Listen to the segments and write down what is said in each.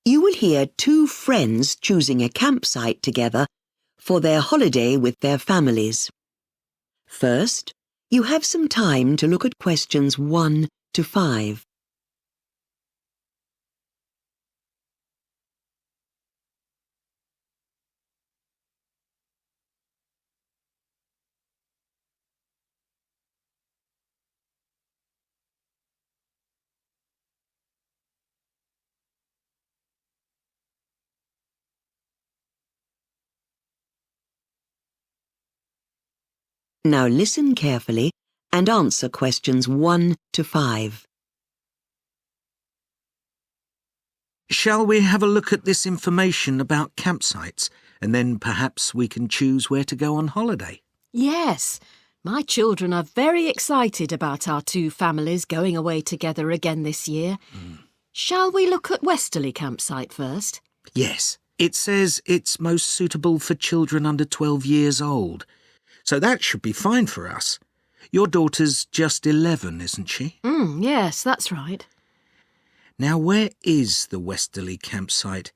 You will hear two friends choosing a campsite together for their holiday with their families. First, you have some time to look at questions 1 to 5. Now listen carefully and answer questions 1 to 5. Shall we have a look at this information about campsites, and then perhaps we can choose where to go on holiday? Yes, my children are very excited about our two families going away together again this year. Shall we look at Westerly campsite first? Yes, it says it's most suitable for children under 12 years old. So that should be fine for us. Your daughter's just 11, isn't she? Yes, that's right. Now, where is the Westerly campsite?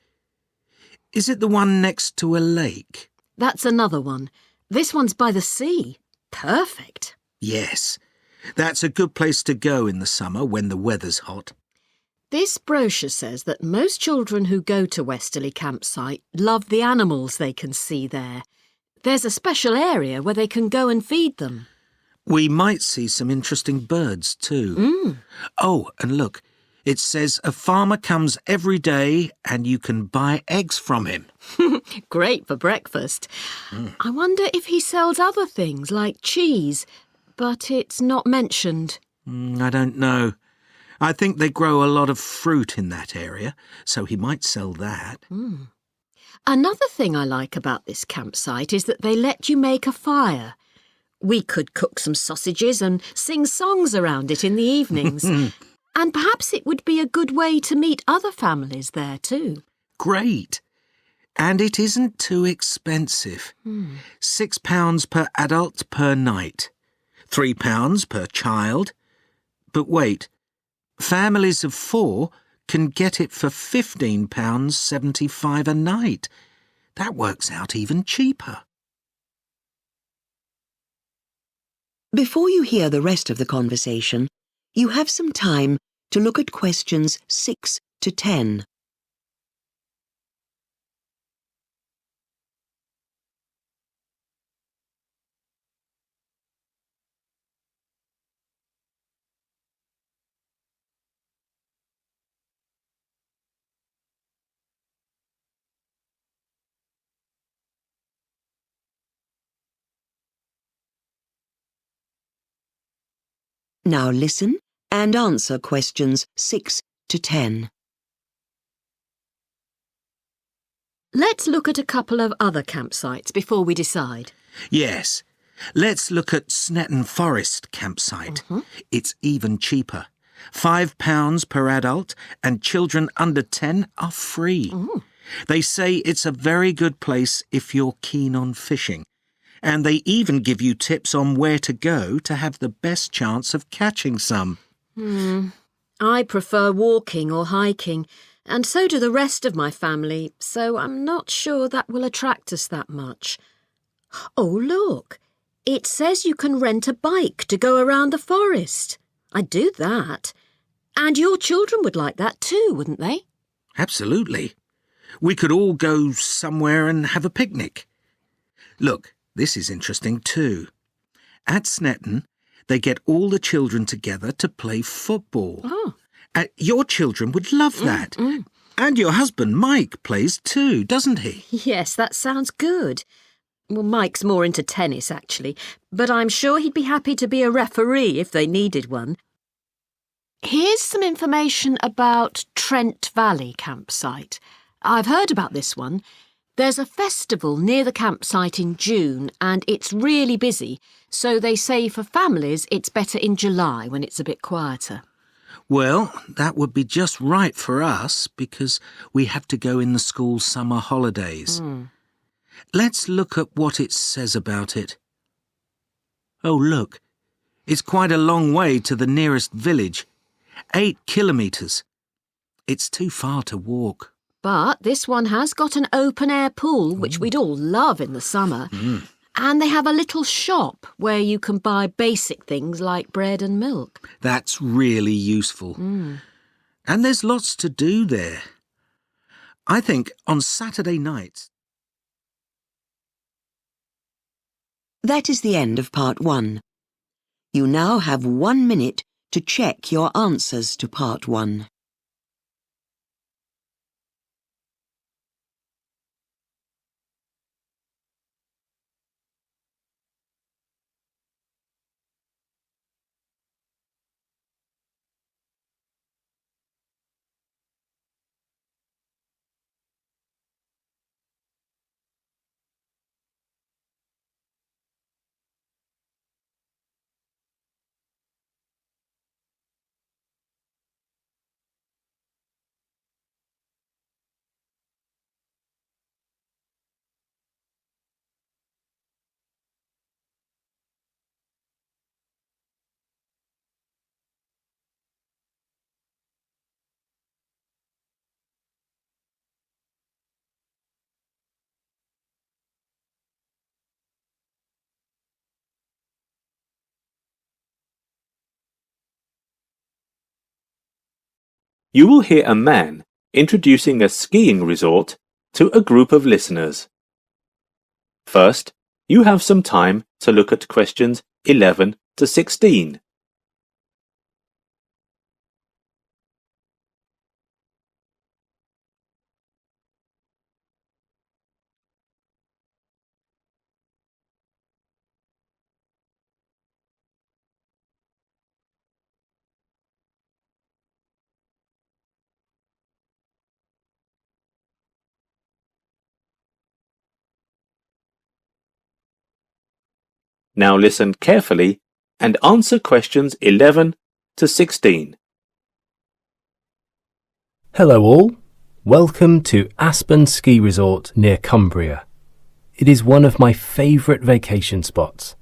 Is it the one next to a lake? That's another one. This one's by the sea. Perfect. Yes, that's a good place to go in the summer when the weather's hot. This brochure says that most children who go to Westerly campsite love the animals they can see there. There's a special area where they can go and feed them. We might see some interesting birds too. Oh, and look, it says a farmer comes every day and you can buy eggs from him. Great for breakfast. I wonder if he sells other things like cheese, but it's not mentioned. I don't know. I think they grow a lot of fruit in that area, so he might sell that. Another thing I like about this campsite is that they let you make a fire. We could cook some sausages and sing songs around it in the evenings. And perhaps it would be a good way to meet other families there too. Great. And it isn't too expensive. £6 per adult per night. £3 per child. But wait, families of 4 can get it for £15.75 a night. That works out even cheaper. Before you hear the rest of the conversation, you have some time to look at questions 6 to 10. Now listen and answer questions 6 to 10. Let's look at a couple of other campsites before we decide. Yes, let's look at Snetton Forest campsite. It's even cheaper. £5 per adult and children under 10 are free. They say it's a very good place if you're keen on fishing. And they even give you tips on where to go to have the best chance of catching some. I prefer walking or hiking, and so do the rest of my family, so I'm not sure that will attract us that much. Oh, look, it says you can rent a bike to go around the forest. I'd do that. And your children would like that too, wouldn't they? Absolutely. We could all go somewhere and have a picnic. Look, this is interesting too. At Snetton, they get all the children together to play football. Your children would love that. And your husband, Mike, plays too, doesn't he? Yes, that sounds good. Well, Mike's more into tennis, actually, but I'm sure he'd be happy to be a referee if they needed one. Here's some information about Trent Valley campsite. I've heard about this one. There's a festival near the campsite in June and it's really busy, so they say for families it's better in July when it's a bit quieter. Well, that would be just right for us because we have to go in the school summer holidays. Let's look at what it says about it. Oh, look, it's quite a long way to the nearest village. 8 kilometres. It's too far to walk. But this one has got an open-air pool, which we'd all love in the summer. And they have a little shop where you can buy basic things like bread and milk. That's really useful. And there's lots to do there. I think on Saturday nights... That is the end of part 1. You now have 1 minute to check your answers to part 1. You will hear a man introducing a skiing resort to a group of listeners. First, you have some time to look at questions 11 to 16. Now listen carefully and answer questions 11 to 16. Hello all, welcome to Aspen Ski Resort near Cumbria. It is one of my favourite vacation spots.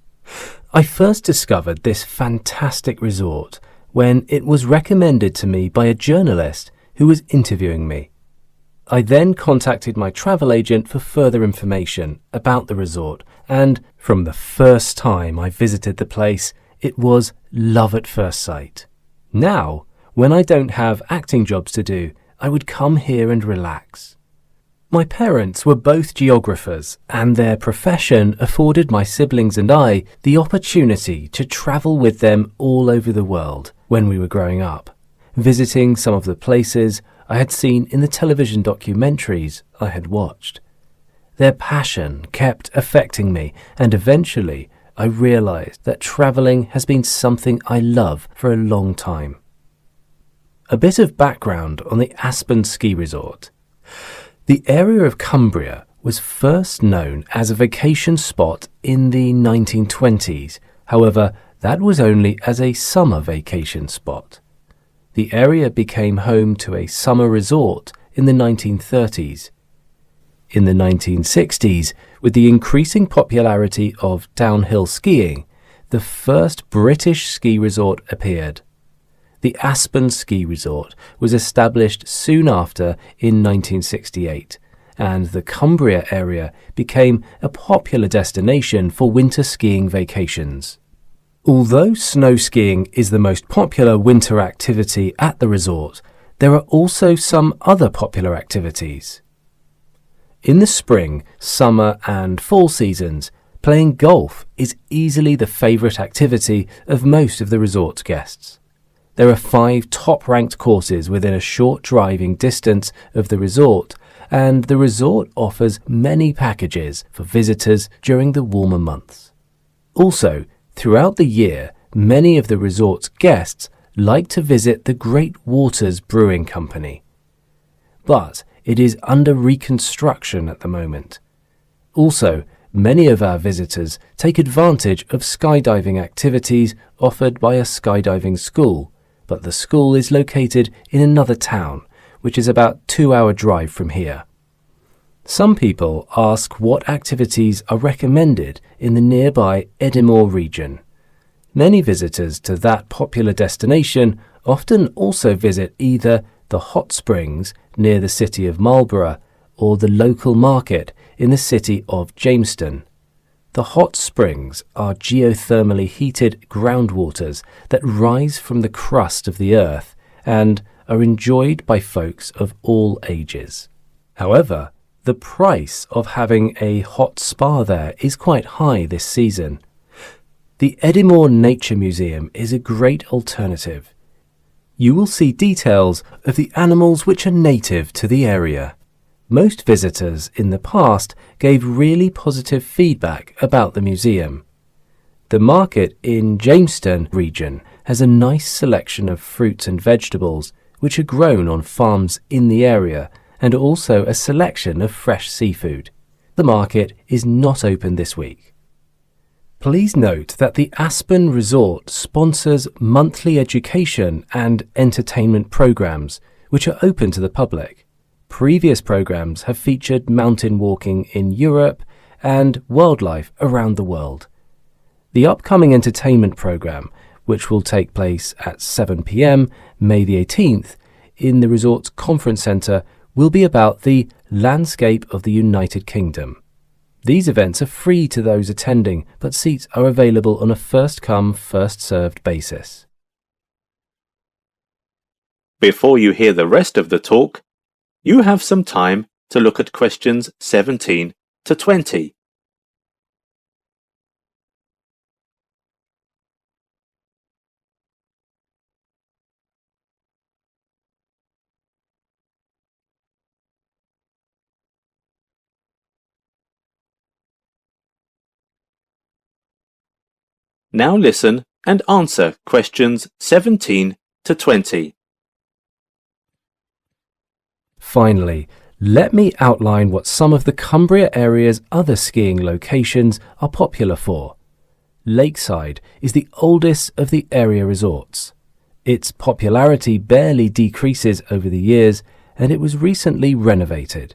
I first discovered this fantastic resort when it was recommended to me by a journalist who was interviewing me. I then contacted my travel agent for further information about the resort, and from the first time I visited the place, it was love at first sight. Now, when I don't have acting jobs to do, I would come here and relax. My parents were both geographers, and their profession afforded my siblings and I the opportunity to travel with them all over the world when we were growing up, visiting some of the places I had seen in the television documentaries I had watched. Their passion kept affecting me, and eventually I realized that traveling has been something I love for a long time. A bit of background on the Aspen Ski Resort. The area of Cumbria was first known as a vacation spot in the 1920s. However, that was only as a summer vacation spot. The area became home to a summer resort in the 1930s. In the 1960s, with the increasing popularity of downhill skiing, the first British ski resort appeared. The Aspen Ski Resort was established soon after in 1968, and the Cumbria area became a popular destination for winter skiing vacations. Although snow skiing is the most popular winter activity at the resort, there are also some other popular activities. In the spring, summer and fall seasons, playing golf is easily the favourite activity of most of the resort's guests. There are 5 top-ranked courses within a short driving distance of the resort, and the resort offers many packages for visitors during the warmer months. Also, throughout the year, many of the resort's guests like to visit the Great Waters Brewing Company. But it is under reconstruction at the moment. Also, many of our visitors take advantage of skydiving activities offered by a skydiving school, but the school is located in another town, which is about 2-hour drive from here. Some people ask what activities are recommended in the nearby Edinburgh region. Many visitors to that popular destination often also visit either the hot springs near the city of Marlborough, or the local market in the city of Jamestown. The hot springs are geothermally heated groundwaters that rise from the crust of the earth and are enjoyed by folks of all ages. However, the price of having a hot spa there is quite high this season. The Edinburgh Nature Museum is a great alternative. You will see details of the animals which are native to the area. Most visitors in the past gave really positive feedback about the museum. The market in Jamestown region has a nice selection of fruits and vegetables which are grown on farms in the area, and also a selection of fresh seafood. The market is not open this week. Please note that the Aspen Resort sponsors monthly education and entertainment programs which are open to the public. Previous programs have featured mountain walking in Europe and wildlife around the world. The upcoming entertainment program, which will take place at 7 p.m. May the 18th in the resort's conference centre, will be about the landscape of the United Kingdom. These events are free to those attending, but seats are available on a first-come, first-served basis. Before you hear the rest of the talk, you have some time to look at questions 17 to 20. Now listen and answer questions 17 to 20. Finally, let me outline what some of the Cumbria area's other skiing locations are popular for. Lakeside is the oldest of the area resorts. Its popularity barely decreases over the years, and it was recently renovated.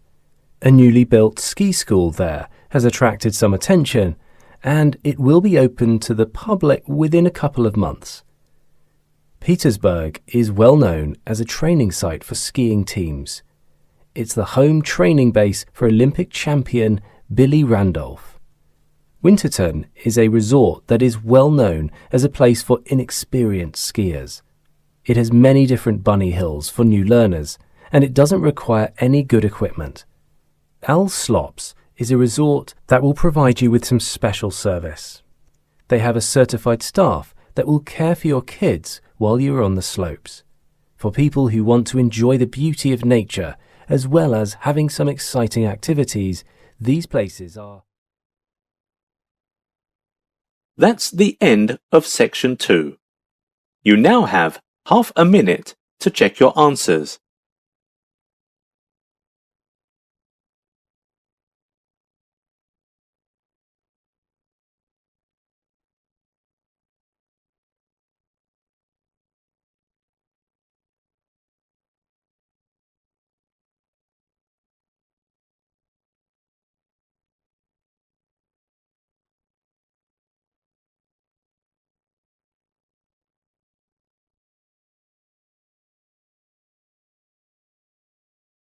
A newly built ski school there has attracted some attention, and it will be open to the public within a couple of months. Petersburg is well known as a training site for skiing teams. It's the home training base for Olympic champion Billy Randolph. Winterton is a resort that is well known as a place for inexperienced skiers. It has many different bunny hills for new learners, and it doesn't require any good equipment. Al Slops is a resort that will provide you with some special service. They have a certified staff that will care for your kids while you are on the slopes. For people who want to enjoy the beauty of nature, as well as having some exciting activities, these places are... That's the end of section 2. You now have half a minute to check your answers.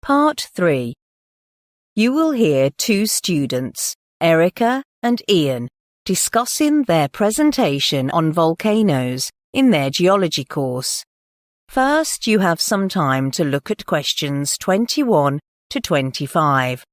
Part 3. You will hear two students, Erica and Ian, discussing their presentation on volcanoes in their geology course. First, you have some time to look at questions 21 to 25.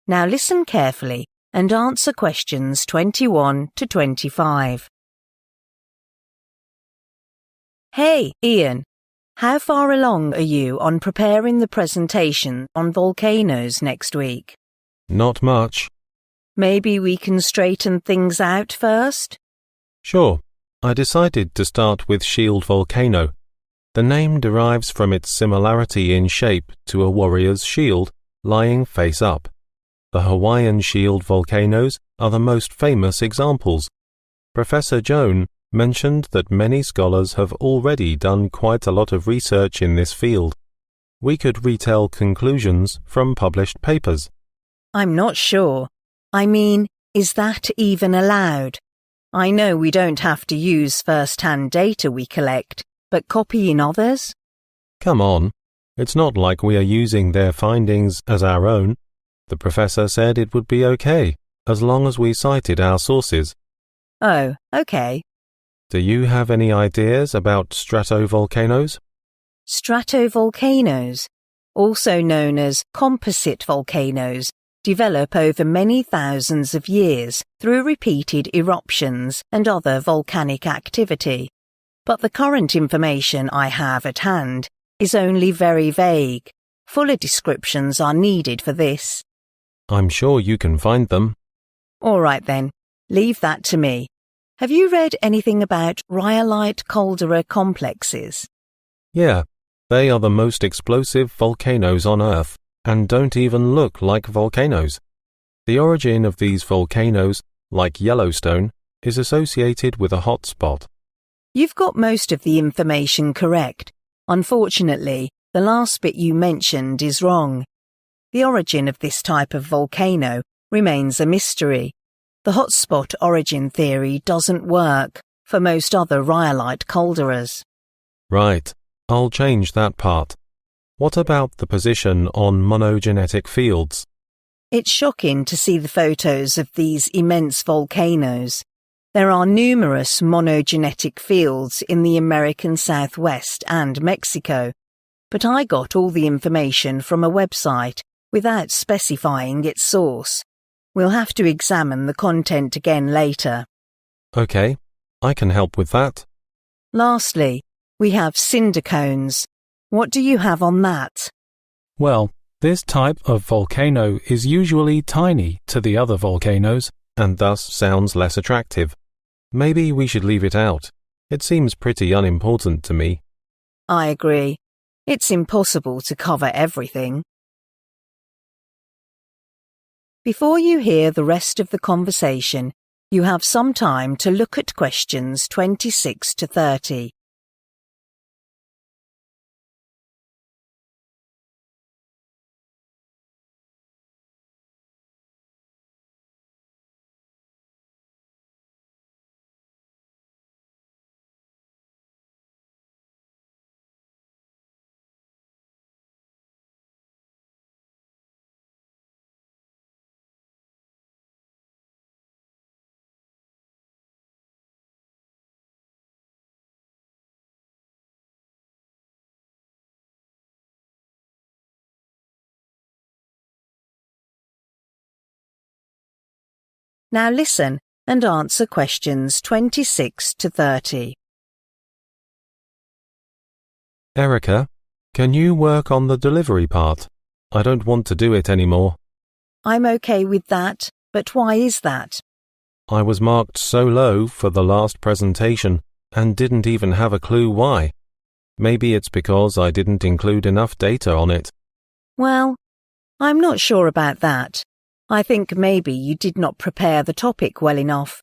Now listen carefully and answer questions 21 to 25. Hey, Ian. How far along are you on preparing the presentation on volcanoes next week? Not much. Maybe we can straighten things out first? Sure. I decided to start with Shield Volcano. The name derives from its similarity in shape to a warrior's shield lying face up. The Hawaiian Shield volcanoes are the most famous examples. Professor Joan mentioned that many scholars have already done quite a lot of research in this field. We could retell conclusions from published papers. I'm not sure. I mean, is that even allowed? I know we don't have to use first-hand data we collect, but copying others? Come on. It's not like we are using their findings as our own. The professor said it would be okay, as long as we cited our sources. Oh, okay. Do you have any ideas about stratovolcanoes? Stratovolcanoes, also known as composite volcanoes, develop over many thousands of years through repeated eruptions and other volcanic activity. But the current information I have at hand is only very vague. Fuller descriptions are needed for this. I'm sure you can find them. All right then, leave that to me. Have you read anything about rhyolite caldera complexes? Yeah, they are the most explosive volcanoes on Earth and don't even look like volcanoes. The origin of these volcanoes, like Yellowstone, is associated with a hot spot. You've got most of the information correct. Unfortunately, the last bit you mentioned is wrong. The origin of this type of volcano remains a mystery. The hotspot origin theory doesn't work for most other rhyolite calderas. Right, I'll change that part. What about the position on monogenetic fields? It's shocking to see the photos of these immense volcanoes. There are numerous monogenetic fields in the American Southwest and Mexico, but I got all the information from a website without specifying its source. We'll have to examine the content again later. Okay, I can help with that. Lastly, we have cinder cones. What do you have on that? Well, this type of volcano is usually tiny to the other volcanoes, and thus sounds less attractive. Maybe we should leave it out. It seems pretty unimportant to me. I agree. It's impossible to cover everything. Before you hear the rest of the conversation, you have some time to look at questions 26 to 30. Now listen and answer questions 26 to 30. Erica, can you work on the delivery part? I don't want to do it anymore. I'm okay with that, but why is that? I was marked so low for the last presentation and didn't even have a clue why. Maybe it's because I didn't include enough data on it. Well, I'm not sure about that. I think maybe you did not prepare the topic well enough.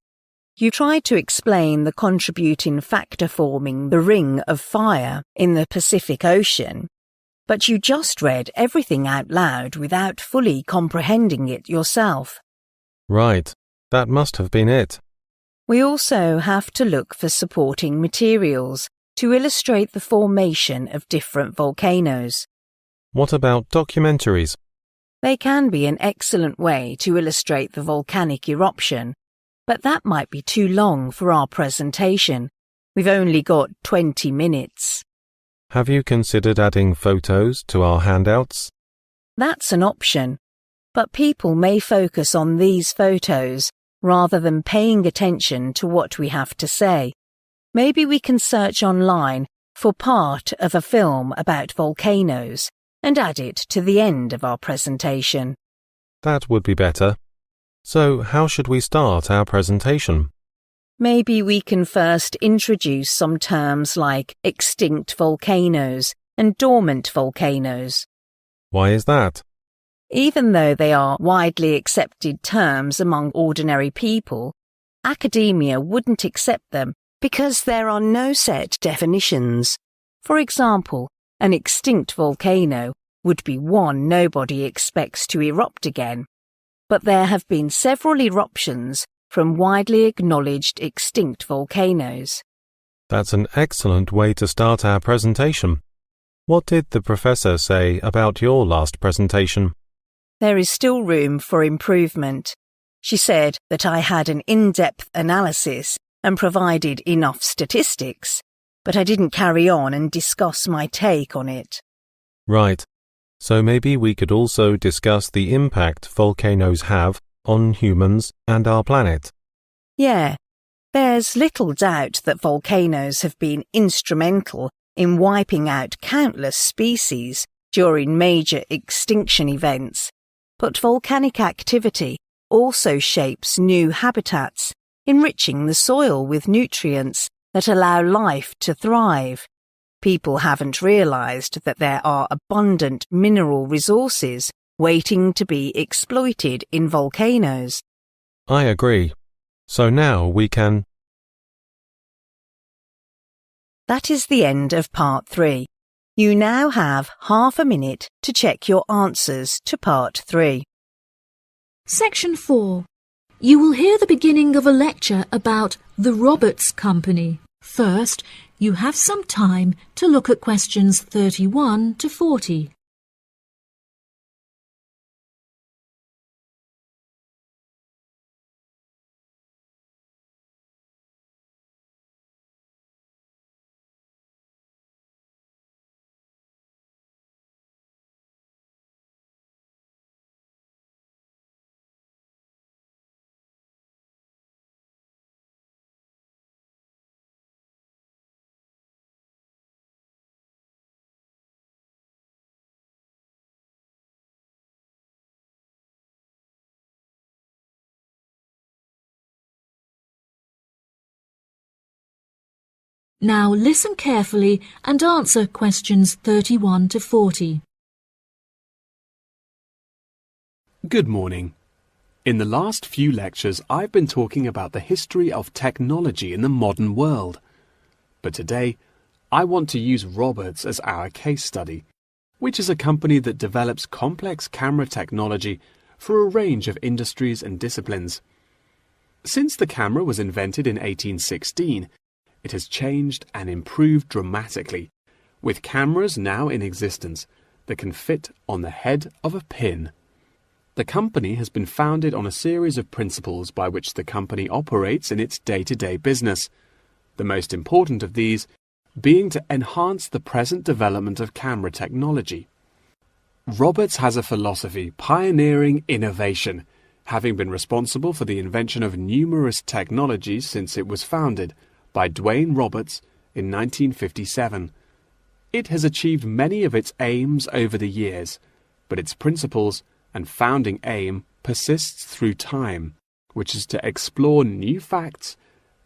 You tried to explain the contributing factor forming the ring of fire in the Pacific Ocean, but you just read everything out loud without fully comprehending it yourself. Right, that must have been it. We also have to look for supporting materials to illustrate the formation of different volcanoes. What about documentaries? They can be an excellent way to illustrate the volcanic eruption, but that might be too long for our presentation. We've only got 20 minutes. Have you considered adding photos to our handouts? That's an option, but people may focus on these photos rather than paying attention to what we have to say. Maybe we can search online for part of a film about volcanoes and add it to the end of our presentation. That would be better. So, how should we start our presentation? Maybe we can first introduce some terms like extinct volcanoes and dormant volcanoes. Why is that? Even though they are widely accepted terms among ordinary people, academia wouldn't accept them because there are no set definitions. For example, an extinct volcano would be one nobody expects to erupt again. But there have been several eruptions from widely acknowledged extinct volcanoes. That's an excellent way to start our presentation. What did the professor say about your last presentation? There is still room for improvement. She said that I had an in-depth analysis and provided enough statistics, but I didn't carry on and discuss my take on it. Right. So maybe we could also discuss the impact volcanoes have on humans and our planet. Yeah, there's little doubt that volcanoes have been instrumental in wiping out countless species during major extinction events, but volcanic activity also shapes new habitats, enriching the soil with nutrients that allow life to thrive. People haven't realized that there are abundant mineral resources waiting to be exploited in volcanoes. I agree. So now we can... That is the end of part 3. You now have half a minute to check your answers to part 3. Section 4. You will hear the beginning of a lecture about the Roberts Company. First, you have some time to look at questions 31 to 40. Now listen carefully and answer questions 31 to 40. Good morning. In the last few lectures, I've been talking about the history of technology in the modern world. But today, I want to use Roberts as our case study, which is a company that develops complex camera technology for a range of industries and disciplines. Since the camera was invented in 1816, it has changed and improved dramatically, with cameras now in existence that can fit on the head of a pin. The company has been founded on a series of principles by which the company operates in its day-to-day business, the most important of these being to enhance the present development of camera technology. Roberts has a philosophy pioneering innovation, having been responsible for the invention of numerous technologies since it was founded by Dwayne Roberts in 1957. It has achieved many of its aims over the years, but its principles and founding aim persists through time, which is to explore new facts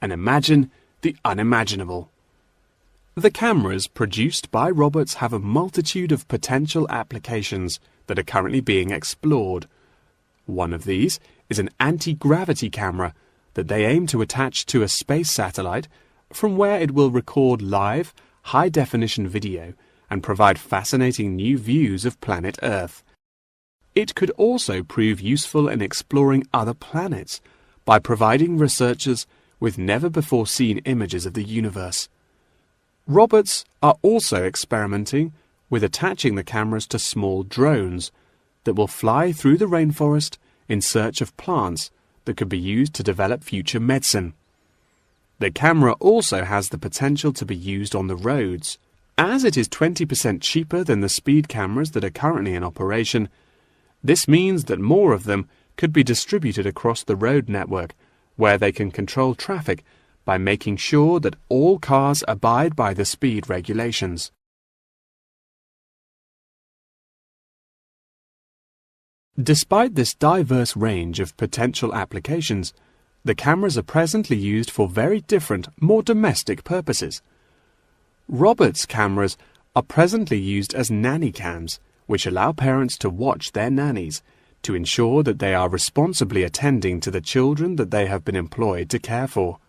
and imagine the unimaginable. The cameras produced by Roberts have a multitude of potential applications that are currently being explored. One of these is an anti-gravity camera that they aim to attach to a space satellite from where it will record live, high-definition video and provide fascinating new views of planet Earth. It could also prove useful in exploring other planets by providing researchers with never-before-seen images of the universe. Roberts are also experimenting with attaching the cameras to small drones that will fly through the rainforest in search of plants that could be used to develop future medicine. The camera also has the potential to be used on the roads. As it is 20% cheaper than the speed cameras that are currently in operation, this means that more of them could be distributed across the road network, where they can control traffic by making sure that all cars abide by the speed regulations. Despite this diverse range of potential applications, the cameras are presently used for very different, more domestic purposes. Roberts cameras are presently used as nanny cams, which allow parents to watch their nannies to ensure that they are responsibly attending to the children that they have been employed to care for.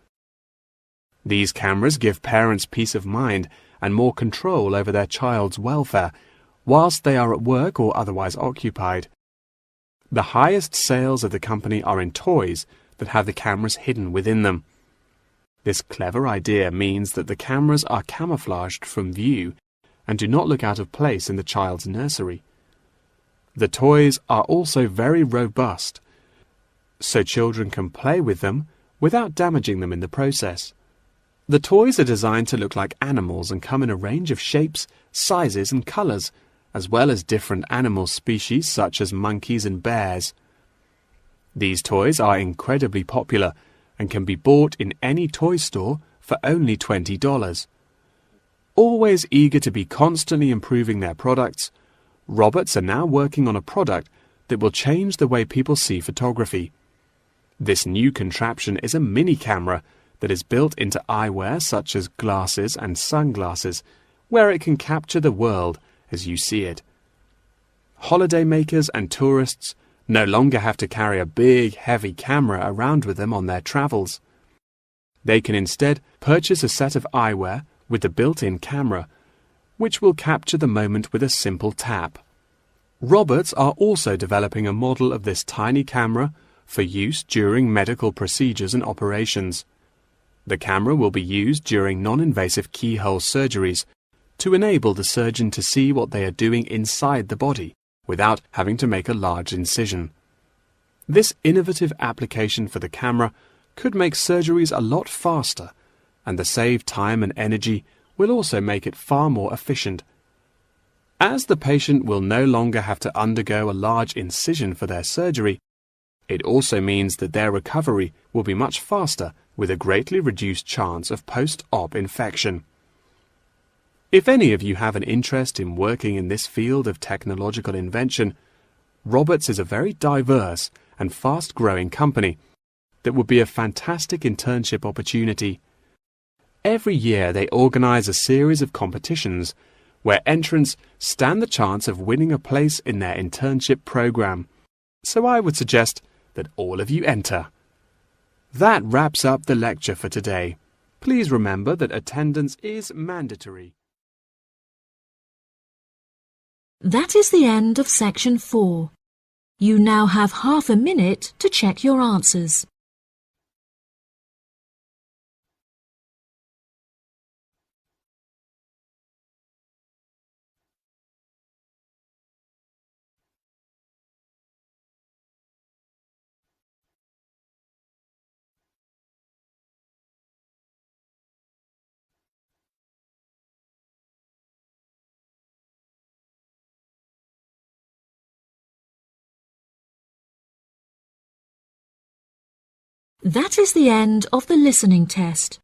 These cameras give parents peace of mind and more control over their child's welfare whilst they are at work or otherwise occupied. The highest sales of the company are in toys that have the cameras hidden within them. This clever idea means that the cameras are camouflaged from view and do not look out of place in the child's nursery. The toys are also very robust, so children can play with them without damaging them in the process. The toys are designed to look like animals and come in a range of shapes, sizes and colours, as well as different animal species such as monkeys and bears. These toys are incredibly popular and can be bought in any toy store for only $20. Always eager to be constantly improving their products, Roberts are now working on a product that will change the way people see photography. This new contraption is a mini camera that is built into eyewear such as glasses and sunglasses, where it can capture the world as you see it. Holidaymakers and tourists no longer have to carry a big, heavy camera around with them on their travels. They can instead purchase a set of eyewear with the built-in camera, which will capture the moment with a simple tap. Roberts are also developing a model of this tiny camera for use during medical procedures and operations. The camera will be used during non-invasive keyhole surgeries to enable the surgeon to see what they are doing inside the body without having to make a large incision. This innovative application for the camera could make surgeries a lot faster, and the saved time and energy will also make it far more efficient. As the patient will no longer have to undergo a large incision for their surgery, it also means that their recovery will be much faster with a greatly reduced chance of post-op infection. If any of you have an interest in working in this field of technological invention, Roberts is a very diverse and fast-growing company that would be a fantastic internship opportunity. Every year they organize a series of competitions where entrants stand the chance of winning a place in their internship program. So I would suggest that all of you enter. That wraps up the lecture for today. Please remember that attendance is mandatory. That is the end of section 4. You now have half a minute to check your answers. That is the end of the listening test.